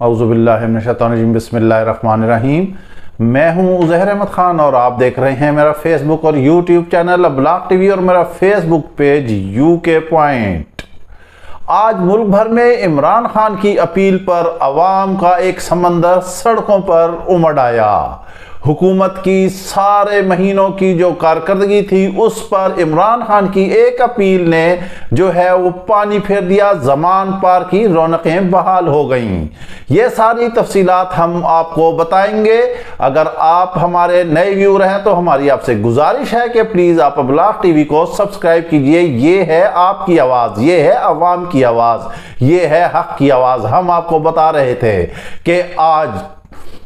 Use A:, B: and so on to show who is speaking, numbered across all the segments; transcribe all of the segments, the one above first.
A: औज़ु बिल्लाहि मिनश शैतानिर रजीम, बिस्मिल्लाहिर रहमानिर रहीम। मैं हूं उज़ैर अहमद खान और आप देख रहे हैं मेरा फेसबुक और यूट्यूब चैनल अब्लाक टीवी और मेरा फेसबुक पेज यूके पॉइंट। आज मुल्क भर में इमरान खान की अपील पर अवाम का एक समंदर सड़कों पर उमड़ आया। हुकूमत की सारे महीनों की जो कारकर्दगी थी उस पर इमरान खान की एक अपील ने जो है वो पानी फेर दिया, ज़मान पार की रौनकें बहाल हो गईं। ये सारी तफसीलात हम आपको बताएंगे। अगर आप हमारे नए व्यूअर हैं तो हमारी आपसे गुजारिश है कि प्लीज़ आप अब्लाक टीवी को सब्सक्राइब कीजिए। ये है आपकी आवाज़, ये है अवाम की आवाज़, ये है हक की आवाज़। हम आपको बता रहे थे कि आज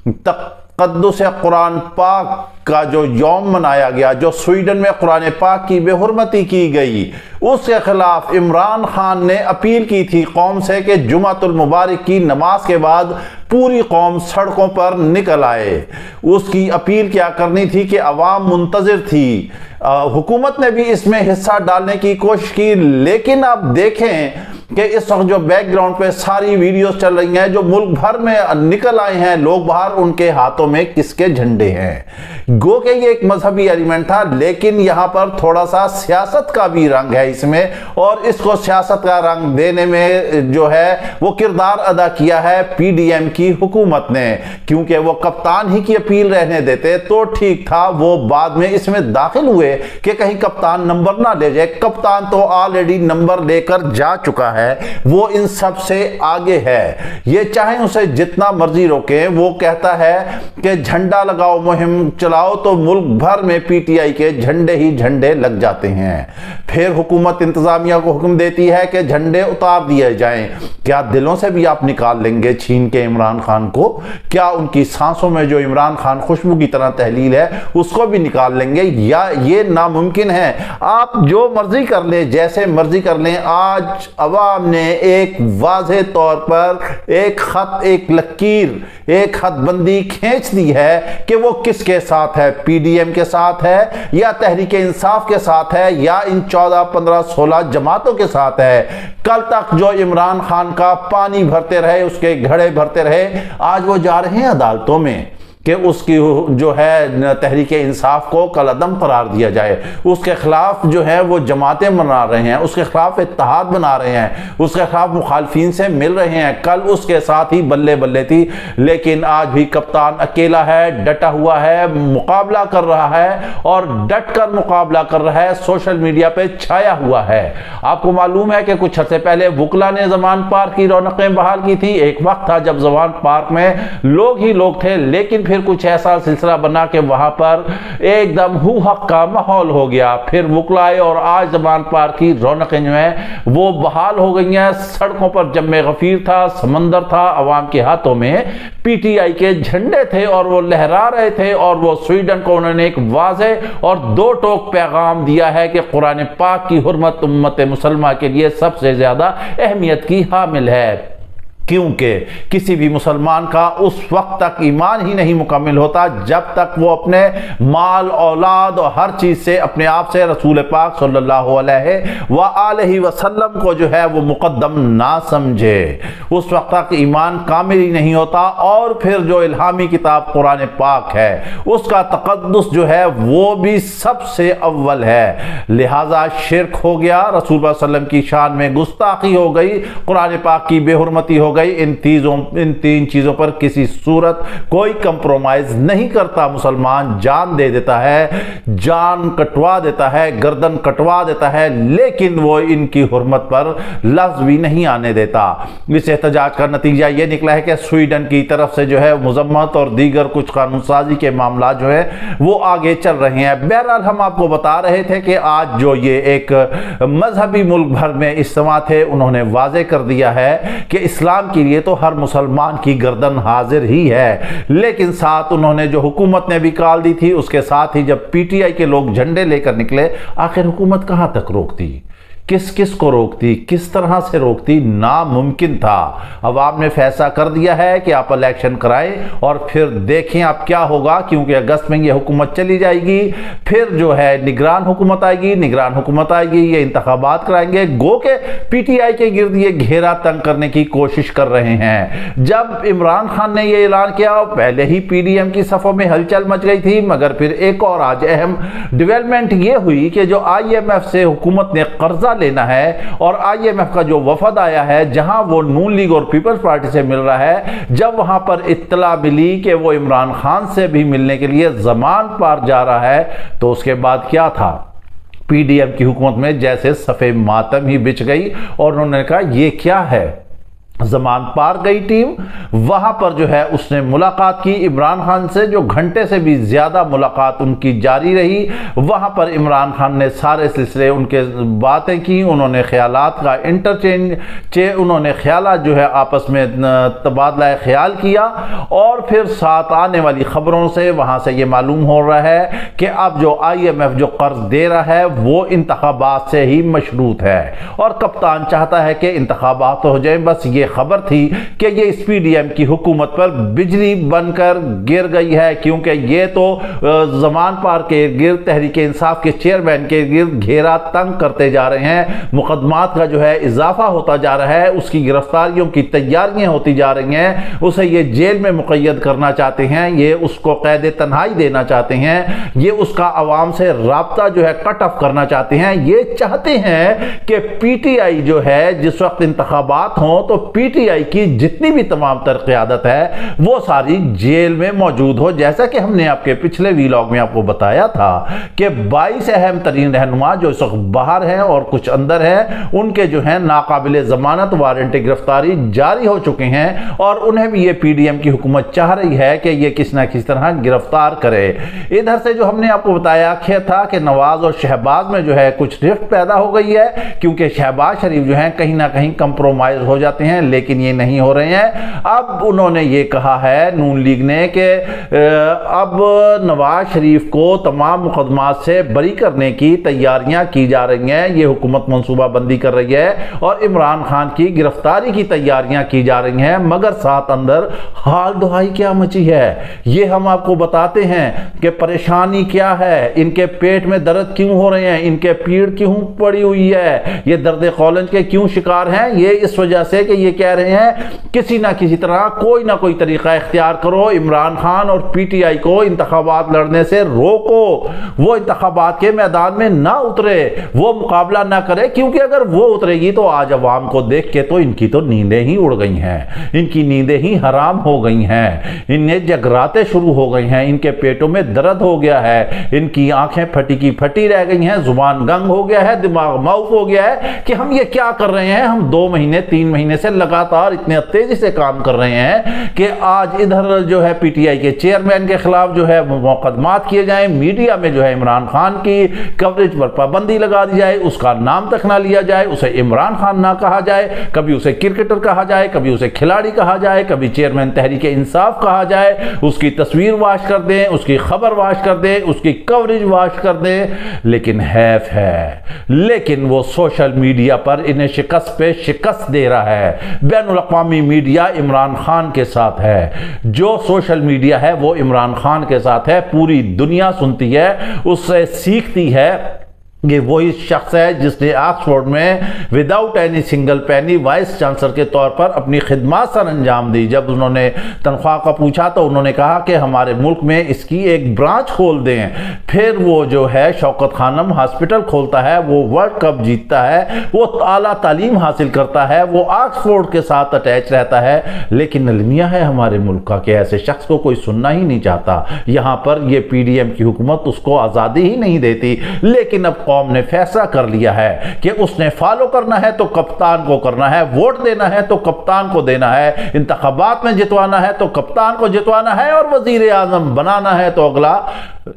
A: तक तक़द्दुस कुरान पाक का जो यौम मनाया गया, जो स्वीडन में कुरान पाक की बेहुरमती की गई, उसके खिलाफ इमरान खान ने अपील की थी कौम से कि जुमातुल मुबारक की नमाज के बाद पूरी कौम सड़कों पर निकल आए। उसकी अपील क्या करनी थी कि अवाम मुंतज़िर थी। हुकूमत ने भी इसमें हिस्सा डालने की कोशिश की, लेकिन आप देखें कि इस वक्त जो बैकग्राउंड पे सारी वीडियोस चल रही हैं, जो मुल्क भर में निकल आए हैं लोग बाहर, उनके हाथों में किसके झंडे हैं। गो के ये एक मजहबी एलिमेंट था, लेकिन यहाँ पर थोड़ा सा सियासत का भी रंग है इसमें, और इसको सियासत का रंग देने में जो है वो किरदार अदा किया है पीडीएम की हुकूमत ने। क्योंकि वो कप्तान ही की अपील रहने देते तो ठीक था, वो बाद में इसमें दाखिल हुए कि कहीं कप्तान नंबर ना ले जाए। कप्तान तो ऑलरेडी नंबर लेकर जा चुका है, वो इन सब से आगे है। ये चाहे उसे जितना मर्जी रोके, वो कहता है कि झंडा लगाओ मुहिम चलाओ तो मुल्क भर में पीटीआई के झंडे ही झंडे लग जाते हैं। फिर हुकूमत इंतजामिया को हुक्म देती है कि झंडे उतार दिए जाएं। क्या दिलों से भी आप निकाल लेंगे छीन के इमरान खान को? क्या उनकी सांसों में जो इमरान खान खुशबू की तरह तहलील है उसको भी निकाल लेंगे, या ये नामुमकिन है? आप जो मर्जी कर ले, जैसे मर्जी कर लें। आज अवाम ने एक वाज़े तौर पर एक खत, एक लकीर, एक हदबंदी खींच दी है कि वो किसके साथ है। पीडीएम के साथ है, या तहरीक इंसाफ के साथ है, या इन 14, 15, 16 जमातों के साथ है। कल तक जो इमरान खान का पानी भरते रहे, उसके घड़े भरते रहे, आज वो जा रहे हैं अदालतों में कि उसकी जो है तहरीक इंसाफ को कलअदम करार दिया जाए। उसके खिलाफ जो है वो जमातें बना रहे हैं, उसके खिलाफ इत्तेहाद बना रहे हैं, उसके खिलाफ मुखालफिन से मिल रहे हैं। कल उसके साथ ही बल्ले बल्ले थी, लेकिन आज भी कप्तान अकेला है, डटा हुआ है, मुकाबला कर रहा है, और डट कर मुकाबला कर रहा है, सोशल मीडिया पे छाया हुआ है। आपको मालूम है कि कुछ अर्से पहले वुकला ने ज़मान पार्क की रौनकें बहाल की थी। एक वक्त था जब ज़मान पार्क में लोग ही लोग थे, लेकिन फिर कुछ ऐसा सिलसिला बना के वहां पर एकदम हु हक का माहौल हो गया। फिर वुकलाए और आज ज़मान पार्क की रौनकें जो हैं वो बहाल हो गई हैं। सड़कों पर जम्मे गफीर था, समंदर था, अवाम के हाथों में पीटीआई के झंडे थे और वो लहरा रहे थे। और वो स्वीडन को उन्होंने एक वाज़े और दो टोक पैगाम दिया है कि कुरान पाक की हुर्मत उम्मत मुसलमा के लिए सबसे ज्यादा अहमियत की हामिल है। क्योंकि किसी भी मुसलमान का उस वक्त तक ईमान ही नहीं मुकम्मल होता जब तक वो अपने माल, औलाद और हर चीज़ से अपने आप से रसूल पाक सल्लल्लाहु अलैहि वसल्लम को जो है वो मुकद्दम ना समझे। उस वक्त तक ईमान कामिल ही नहीं होता। और फिर जो इल्हामी किताब कुरान पाक है उसका तक़द्दुस जो है वो भी सबसे अव्वल है। लिहाजा शिर्क हो गया, रसूल सल्लल्लाहु अलैहि वसल्लम की शान में गुस्ताखी हो गई, कुरान पाक की बेहुरमती हो गई। इन तीन चीजों पर किसी सूरत कोई कंप्रोमाइज नहीं करता। मुसलमान जान दे देता है, जान कटवा देता है, गर्दन कटवा देता है, लेकिन वो इनकी हुर्मत पर लफ्ज भी नहीं आने देता। इस एहतजाज का नतीजा ये निकला है कि स्वीडन की तरफ से जो है मुजम्मत और दीगर कुछ कानून साजी के मामला जो है वो आगे चल रहे हैं। बहरहाल हम आपको बता रहे थे कि आज जो ये एक मजहबी मुल्क भर में इज्तिमा थे, उन्होंने वाज़े कर दिया है कि इस्लाम के लिए तो हर मुसलमान की गर्दन हाजिर ही है। लेकिन साथ उन्होंने जो हुकूमत ने भी कॉल दी थी, उसके साथ ही जब पीटीआई के लोग झंडे लेकर निकले, आखिर हुकूमत कहां तक रोकती? किस किस को रोकती, किस तरह से रोकती, नामुमकिन था। अब आपने फैसला कर दिया है कि आप इलेक्शन कराएं और फिर देखें अब क्या होगा, क्योंकि अगस्त में ये हुकूमत चली जाएगी, फिर जो है निगरान हुकूमत आएगी, निगरान हुकूमत आएगी, ये इंतखाबात कराएंगे। गो के पीटीआई के गिर्द ये घेरा तंग करने की कोशिश कर रहे हैं। जब इमरान खान ने ये ऐलान किया, पहले ही पीडीएम की सफों में हलचल मच गई थी, मगर फिर एक और आज अहम डेवलपमेंट ये हुई कि जो आईएमएफ से हुकूमत ने कर्जा लेना है और आईएमएफ का जो वफद आया है, जहां वो नून लीग और पीपल्स पार्टी से मिल रहा है, जब वहां पर इत्तला मिली कि वो इमरान खान से भी मिलने के लिए ज़मान पार जा रहा है, तो उसके बाद क्या था, पीडीएम की हुकूमत में जैसे सफ़े मातम ही बिछ गई और उन्होंने कहा ये क्या है। ज़मान पार गई टीम, वहां पर जो है उसने मुलाकात की इमरान खान से, जो घंटे से भी ज़्यादा मुलाकात उनकी जारी रही। वहां पर इमरान खान ने सारे सिलसिले उनके बातें की, उन्होंने ख्यालात का इंटरचेंज उन्होंने ख्यालात जो है आपस में तबादला ख्याल किया और फिर साथ आने वाली खबरों से वहां से ये मालूम हो रहा है कि अब जो आईएमएफ जो कर्ज दे रहा है वो इंतखाबात से ही मशरूत है और कप्तान चाहता है कि इंतखाबात हो जाए। बस ये खबर थी कि ये इस पीडीएम की हुकूमत पर बिजली बनकर गिर गई है, क्योंकि ये तो ज़मान पार के गिर्द तहरीक इंसाफ के चेयरमैन के गिर्द घेरा तंग करते जा रहे हैं, मुकदमात का जो है इजाफा होता जा रहा है, उसकी गिरफ्तारियों की तैयारियां होती जा रही हैं, उसे ये जेल में मुक़य्यद करना चाहते हैं, ये उसको कैद तन्हाई देना चाहते हैं, ये उसका अवाम से राब्ता जो है कट ऑफ करना चाहते हैं। ये चाहते हैं कि पीटीआई जो है जिस वक्त इंतखाबात हों तो पीटीआई की जितनी भी तमाम तर क़यादत है वो सारी जेल में मौजूद हो। जैसा कि हमने आपके पिछले वीलॉग में आपको बताया था कि 22 अहम तरीन रहनुमा जो इस वक्त बाहर हैं और कुछ अंदर हैं, उनके जो है नाकाबिले ज़मानत वारंट गिरफ्तारी जारी हो चुके हैं और उन्हें भी ये पीडीएम की हुकूमत चाह रही है कि ये किस ना किस तरह गिरफ्तार करे। इधर से जो हमने आपको बताया था कि नवाज और शहबाज में जो है कुछ रिफ्ट पैदा हो गई है, क्योंकि शहबाज शरीफ जो है कहीं ना कहीं कंप्रोमाइज हो जाते हैं, लेकिन ये नहीं हो रहे हैं। अब उन्होंने ये कहा है नून लीग ने कि अब नवाज शरीफ को तमाम मुकदमात से बरी करने की तैयारियां की जा रही हैं, ये हुकूमत मंसूबाबंदी कर रही है और इमरान खान की गिरफ्तारी की तैयारियां की जा रही हैं, मगर साथ अंदर हाल दुहाई क्या मची है ये हम आपको बताते हैं कि परेशानी क्या है, इनके पेट में दर्द क्यों हो रहे हैं, इनके पीड़ क्यों पड़ी हुई है, ये दर्द कौलंज के क्यों शिकार हैं। ये इस वजह से कि ये कह रहे हैं किसी ना किसी तरह कोई ना कोई तरीका इख्तियार करो, इमरान खान और पीटीआई को इंतखाबात लड़ने से रोको, वो इंतखाबात के मैदान में ना उतरे, वो मुकाबला ना करे, क्योंकि अगर वो उतरेगी तो आज अवाम को देख के तो इनकी तो नींदें ही उड़ गई हैं, इनकी नींदें ही हराम हो गई हैं, इन्हें जगराते शुरू हो गई हैं, इनके पेटों में दर्द हो गया है, इनकी आंखें फटी की फटी रह गई हैं, जुबान गंग हो गया है, दिमाग माउफ हो गया है कि हम ये क्या कर रहे हैं। हम 2 महीने 3 महीने से लगातार इतने तेजी से काम कर रहे हैं कि आज इधर जो है पीटीआई के चेयरमैन के खिलाफ जो है मुकदमात किए जाएं, मीडिया में जो है इमरान खान की कवरेज पर पाबंदी लगा दी जाए, उसका नाम तक ना लिया जाए, उसे इमरान खान ना कहा जाए, कभी उसे क्रिकेटर कहा जाए, कभी उसे खिलाड़ी कहा जाए, कभी चेयरमैन तहरीक इंसाफ कहा जाए, उसकी तस्वीर वाश कर दें, उसकी खबर वाश कर दें, उसकी कवरेज वाश कर दें, लेकिन हैफ है, लेकिन वो सोशल मीडिया पर इन्हें शिकस्त पे शिकस्त दे रहा है। बैनुल अक़वामी मीडिया इमरान खान के साथ है, जो सोशल मीडिया है वो इमरान खान के साथ है, पूरी दुनिया सुनती है, उससे सीखती है। ये वही शख्स है जिसने ऑक्सफोर्ड में without any single penny vice chancellor के तौर पर अपनी खिदमत सर अंजाम दी। जब उन्होंने तनख्वाह का पूछा तो उन्होंने कहा कि हमारे मुल्क में इसकी एक ब्रांच खोल दें। फिर वो जो है शौकत खानम हॉस्पिटल खोलता है, वो वर्ल्ड कप जीतता है, वो आला तालीम हासिल करता है, वो ऑक्सफोर्ड के साथ अटैच रहता है, लेकिन अलमिया है हमारे मुल्क का कि ऐसे शख्स को कोई सुनना ही नहीं चाहता। यहाँ पर ये पीडीएम की हुकूमत उसको आज़ादी ही नहीं देती, लेकिन अब कौम ने फैसला कर लिया है कि उसने फॉलो करना है तो कप्तान को करना है, वोट देना है तो कप्तान को देना है, इंतखाबात में जितवाना है तो कप्तान को जितवाना है, और वजीर आजम बनाना है तो अगला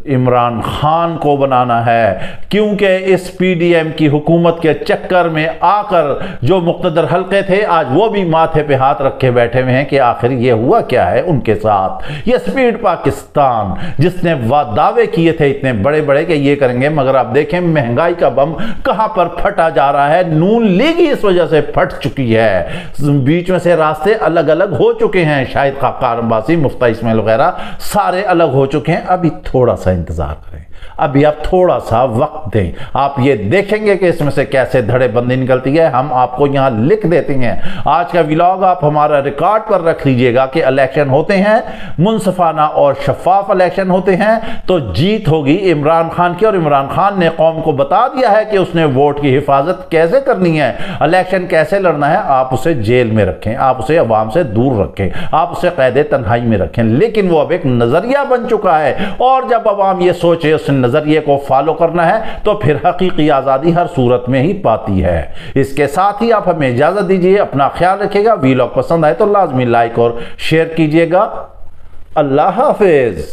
A: इमरान खान को बनाना है, क्योंकि इस पीडीएम की हुकूमत के चक्कर में आकर जो मुक़्तदर हल्के थे आज वो भी माथे पे हाथ रखे बैठे हुए हैं कि आखिर ये हुआ क्या है उनके साथ। ये स्पीड पाकिस्तान जिसने दावे किए थे इतने बड़े बड़े कि ये करेंगे, मगर आप देखें महंगाई का बम कहां पर फटा जा रहा है। नून लीग ही इस वजह से फट चुकी है, बीच में से रास्ते अलग अलग हो चुके हैं। शाहिद खाकार अब्बासी, मुफ्ती इस्माइल वगैरह सारे अलग हो चुके हैं। अभी थोड़ा सा इंतजार करें, अभी आप थोड़ा सा वक्त दें, आप ये देखेंगे कि इसमें से कैसे धड़े बंदी निकलती है। हम आपको यहां लिख देते हैं। आज का व्लॉग आप हमारा रिकॉर्ड पर रख लीजिएगा कि इलेक्शन होते हैं, मुनसफाना और शफाफ इलेक्शन होते हैं तो जीत होगी इमरान खान की। और इमरान खान ने कौम को बता दिया है कि उसने वोट की हिफाजत कैसे करनी है, इलेक्शन कैसे लड़ना है। आप उसे जेल में रखें, आप उसे अवाम से दूर रखें, आप उसे कैद तन्हाई में रखें, लेकिन वो अब एक नजरिया बन चुका है। और जब अवाम ये सोचे उस नजरिए को फॉलो करना है तो फिर हकीकी आजादी हर सूरत में ही पाती है। इसके साथ ही आप हमें इजाजत दीजिए, अपना ख्याल रखिएगा। वीलॉग पसंद आए तो लाजमी लाइक और शेयर कीजिएगा। अल्लाह हाफिज।